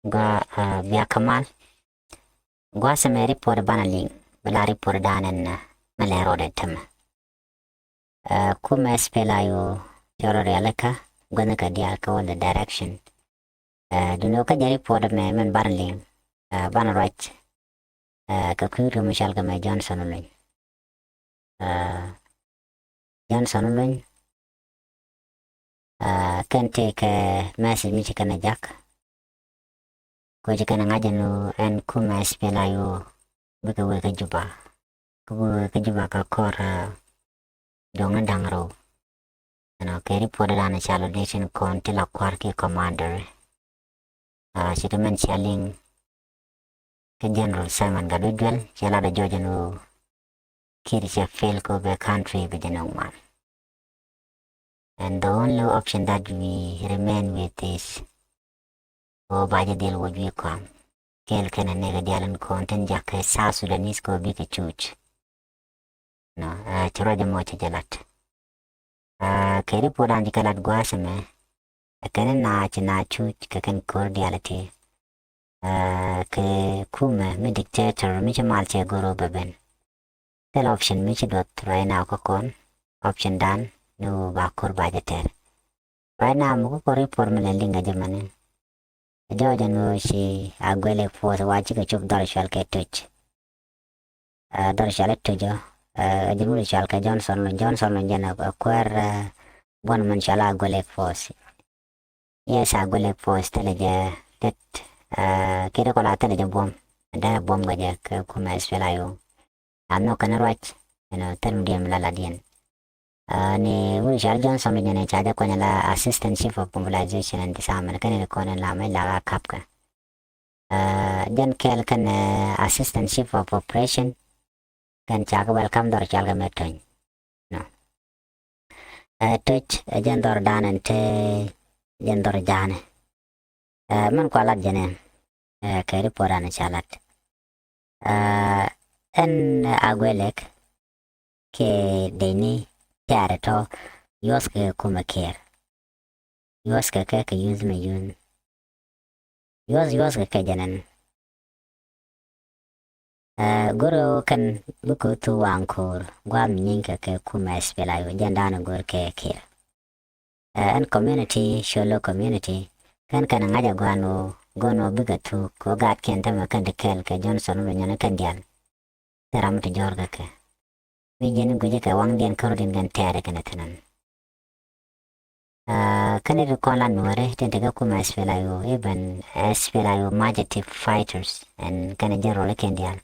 gua via kamal gua sama report banaling bala report danen malero de tem kuma spela yo yoro realeka gwana ka dia ka wala direction duno ka jari report me men banaling bana right ka kuru mishal ka me Johnson ulun Johnson ulun can take a message mi chikana jack ko chikana ngajanu en kuma spela yo buka weka juba kubu ka juba ka kor dongan dangro ke report dana chalo nation kon tila kwar ke commander chikaman chaling ke general Simon Gadudwel chala da jojanu kiri cha fail ko be country be janong man. And the only option that we remain with is baja del wajwe kwam kel kana nega dialan konten jakke South Sudanese ko bi ke chuch no chiro jamo cha jalat ke report an jikalat gwasame kana na china chuch ka kan cordiality ke kuma me dictator mi chamal che goro beben tel option mi chidot right now ko kon option dan no ba kor baja ter right now mo ko report me linga jamane joja no shi agwele force wachi ke chuk dar shal ke tuch dar shal tujo ajuru shal ke Johnson lo jana kwar bon man shala agwele force yes agwele force teleje tet kira kola teleje bom da bom gaja ke kuma espela yo amno kana right term game la ladien ni wuri shal Johnson lo jana chaja konya la assistant chief of mobilization and disarmament kana ko la mai la kapka Jan kel kan assistant chief of operation kan chaga welcome dor chalga metony no touch jan dor danan te jan dor jane man ko lat jene ke reporana chalat en agwelek ke deni tare to yoske kuma ker yoske ke use me yun yoske ke janan goro kan buku tu wangkur gwa mnyinka ke kuma espela yo jandana gor ke kir and community sholo community kan ngaja gono biga tu ko gat ken tama kan de kel ke Johnson lo nyana kan dial teram te jorga ke mi jeni guje ke wang den kordin gan tere kan tanan kan ro kola Nuer tente ga kuma espela yo even espela yo majestic fighters and kan general ken dial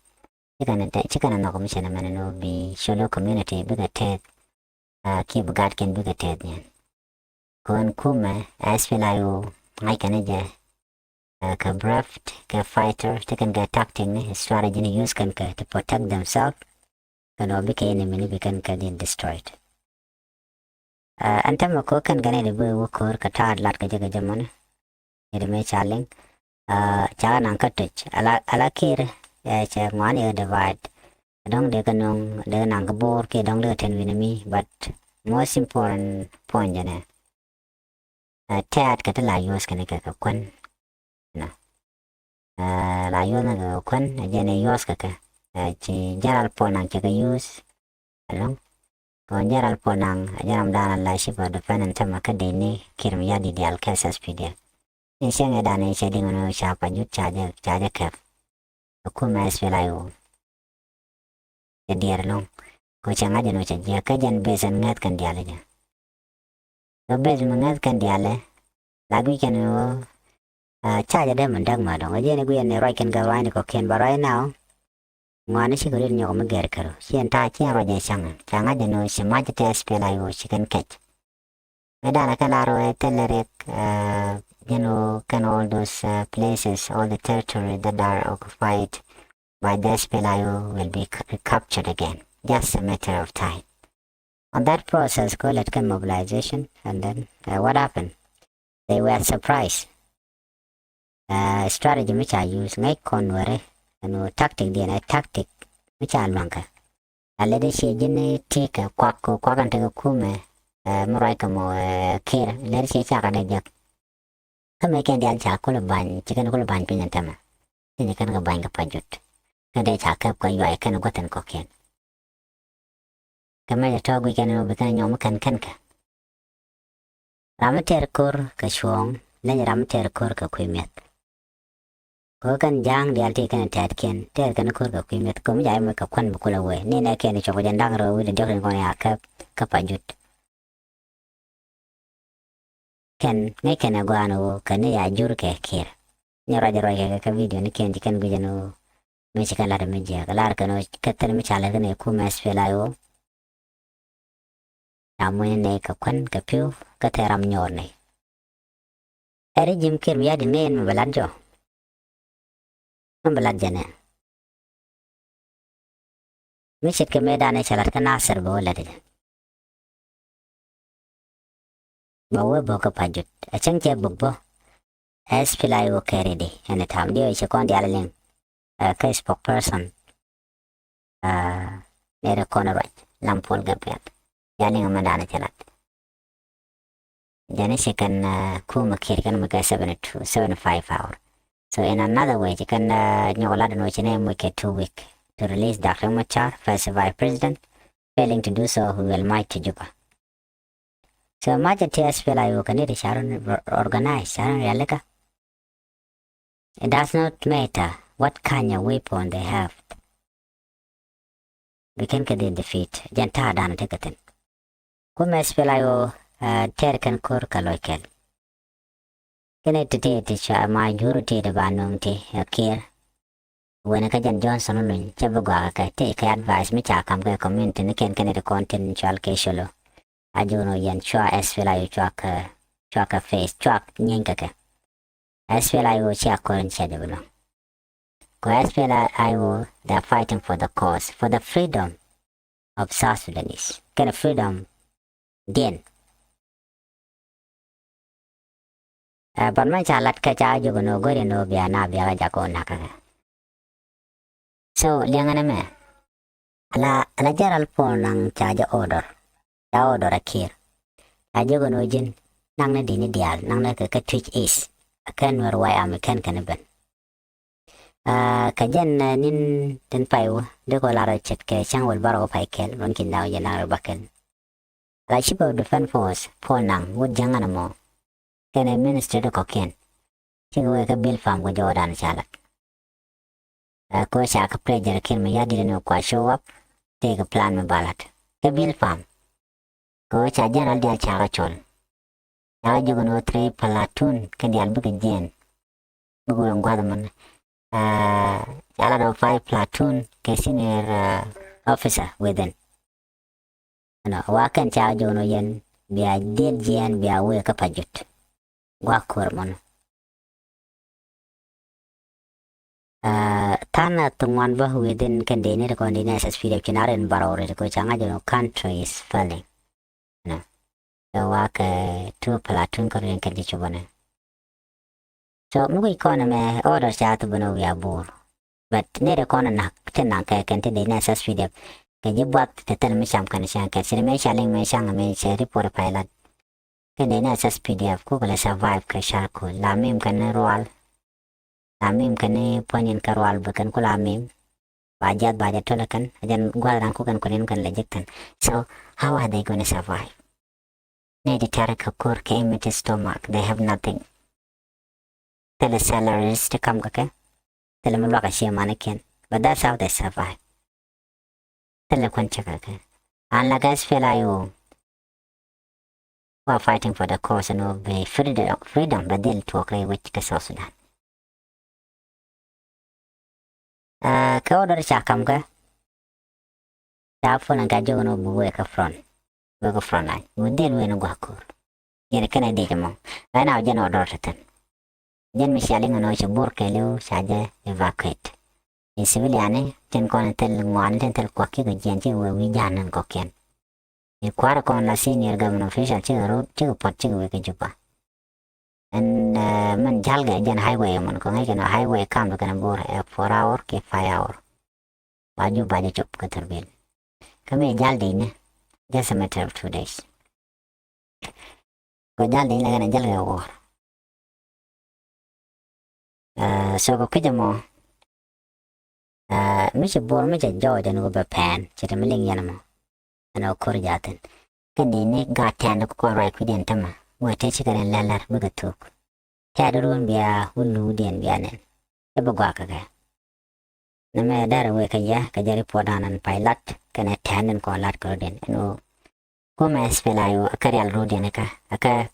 chikana no commission no be sholo community biga ted ki bugat ken biga ted nyen kon kuma espela yo ai kana je ka braft ka fighter taken ga tactic strategy ni use kan ka to protect themselves kan obi ke enemy ni kan ka din destroyed antama ko kan gane de bu ko ka tar lat ka jaga jamon ede me chaling cha nan ka touch ala kir cha ngwan e divide dong de kanong de nang ka bor ke dong de ten winami but most important point jane tat ka la use kan ka kwan na la use na ka kwan jane use ka chi jaral ponang ka use along ko jaral ponang jaram dana la shi for defend tama ka de ni kirim ya di al KSSPD ni senge dana shi dingono sha pa ju chaja ka kuma espela yo diar long ko changa jano chaja ka jan besan ngat kan diale ja to bez mangat kan diale lagi kan chaja de mandag ma dong je ne guyen ne right kan ga wani ko ken ba right now ngani shi gurin nyo ma ger karo sien ta chi ro je changa jano shi ma te espela yo shi kan ket medana kala ro telerek kan all those places all the territory that are occupied by the SPLIO will be captured again. Just a matter of time. On that process, go let come mobilization, and then what happened? They were surprised. Strategy which I use, make conwere, and tactic, the tactic which I lanka. A lady she didn't take a quack and take a kume, moraika mo care, let she chaka de jack. kame ken dial cha ko ban chicken ko ban pin tama ni kan ga ban ga pajut kan de cha ka ko yai kan ko tan ko ken kame ya to gu ken no kan nyom kan ka ramater kor ka shong le ramater kor ka kuimet ko kan jang dial ti kan tat ken ter kan kor ka kuimet ko mi jai ma ka kwan bu kula we ni na ken cho ko jandang ro wi de jok ko ya ka pajut ken ne ken agwano kan ya jur ke kir ni ra jaro ka video ni ken kan gu jano me chikan la me je la ka no katel mi chala ne ku mes fela yo amu ne ka kwan ka piu ka teram nyor ne ere jim kir mi adi ne no balad jo no balad jane mi chit ke me dane chalat ka nasir bo la de ba we bo ka pajut a chang che bo bo es fela yo kere de ene tam dio che kon dia len ka spokesperson ne kono right lampol ga pet ya ne ma dane chalat jane se kan kuma kir kan ma ka 75 hour. So in another way, you can nyolad no chine make 2 week to release Dr. Machar, first vice president. Failing to do so, who will might to Juba. So much at TSPLI you can need Sharon organize Sharon Realika. It does not matter what kind of weapon they have. We can get the defeat. Janta dan tekaten. Kuma SPLI you terkan kur kaloikel. Kene tete cha majority de banung te akir. When I can Johnson on Chabaga, take advice me chakam community and can the content chalkesholo. I don't know yan chua as well I chuck a face, chuck yankaka. As well I will check on schedule. Go as well I will, they're fighting for the cause, for the freedom of South Sudanese. Get a freedom then. But my chalat kacha you no good no be an abia jako naka. So, liangana me. Ala jaral po nang charge order. Ta order akir. Ajo gono jin nang na dini dial nang na ka twitch is. Akan war wai am kan ben. Kajan nin ten paiwo de ko lara chet ke chang wal baro pai kel ron kin daw yana bakel. La chipo defense force po nang wud jangana mo. Kene minister de ko ken. Chigo ka bill farm go jodan chalak. Ko sha ka pressure kin me yadi no kwa show up. Take a plan me balat. Ka bill farm. Ko cha general dia chara chol. Ya jogo no 3 platoon kan dia buga jen. Bugo ngwada man. Yala no 5 platoon ke senior officer within. No wakan cha jogo no yen biya del jen biya we ka pajut. Gwa kormon. Tana tungwan ba within kan deni ko ni SSP kinaren barore ko changa jono country is falling. No. So waka 2 platoon ko rin kan dichobane. So mugo economy order cha to bono ya bor. But nere kona na tena ka kan te deni SSP de ke jibat te tel mi sham kan shan ka sire me shaling me shang me che report pilot. Ke deni SSP de ko la survive ka sha ko la mem kan roal. Lamim kane ponin karwal bakan ko lamim bajat tolakan ajan gwaran ko kan konen kan lejekan. So how are they going to survive? They deterek kor ke empty stomach, they have nothing. Tell salaries to come kake tell me baka shi manaken, but that's how they survive. Tell kon chakake and like as fela you were fighting for the cause and of freedom but they'll talk like which ka South Sudan. Kau dari cakam ke? Siapa nak gajo no buat ke front line. Mungkin we no gua kur. Jadi kena dia cemong. Lain aja no order tetan. Jen misalnya ngono cebur ke lu saja evacuate. Di civilian jen kon tel nguan tel kuaki ke jen cie we janan kokian. Di kuara kon la senior government official cie road cie pot cie we ke jupa. And man jalga jen highway man ko ngai kena highway kam kena bor 4 hour ke 5 hour. Baju cop ke terbil. Kami jaldi ne just a matter of 2 days. Ko jaldi ne kena jalga war. So ko kujamo miche bor miche Georgia no be pan chete miling yanamo ano kor jaten kandi ne gaten ko rai kudin tama wate chikaren lalar buga tok tadrun biya hulu den biya nen e bugwa ka ga na me dara we ka ya ka jari podanan pilot kana tanen ko lat ko den no ko ma spela yo akarial rodin ka aka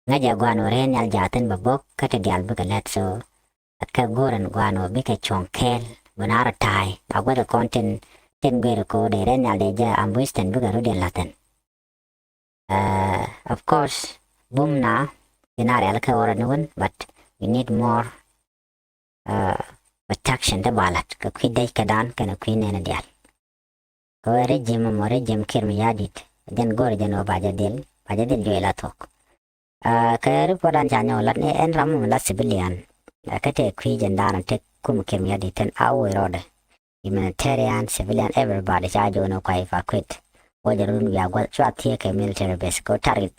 ngaja gwano ren al jaten babok kata dial buga lat so ka goran gwano bike chonkel bunara tai agwada content ten gwero ko de ren al de ja ambuisten buga rodin laten of course boom na inare al ka ora nun but we need more protection da balat ka kwidai kadan kana kwine na dial ko regime mo regime kirmi yadit den gore den baja del joela tok ka repodan janyo lat ne en ramu la civilian kate kwi jandana te kum kirmi yadit ten awo rode humanitarian civilian everybody chajo no kwai fa quit wajarun ya gwal chat tie ke military base ko target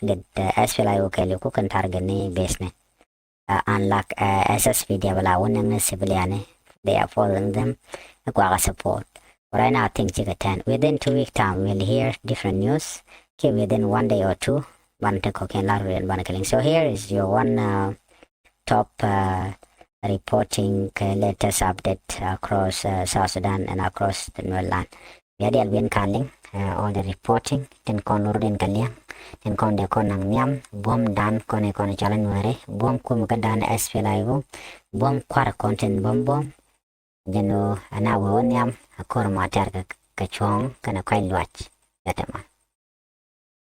SPLA ko ke ko kan target ni base ne unlike SSP dia bala wonen civilian they are following them kwa support but right now I think within 2 week time we'll hear different news okay within 1 day or two one take okay killing. So here is your one top reporting latest update across South Sudan and across the Nuer land. We are been calling all the reporting then konurden kaliang then kon de konang nyam bom dan kone jalan Nuere bom kum kadan SPLA bom kwar content bom jeno ana wo nyam akor matar ka chong kana kwai luach yatama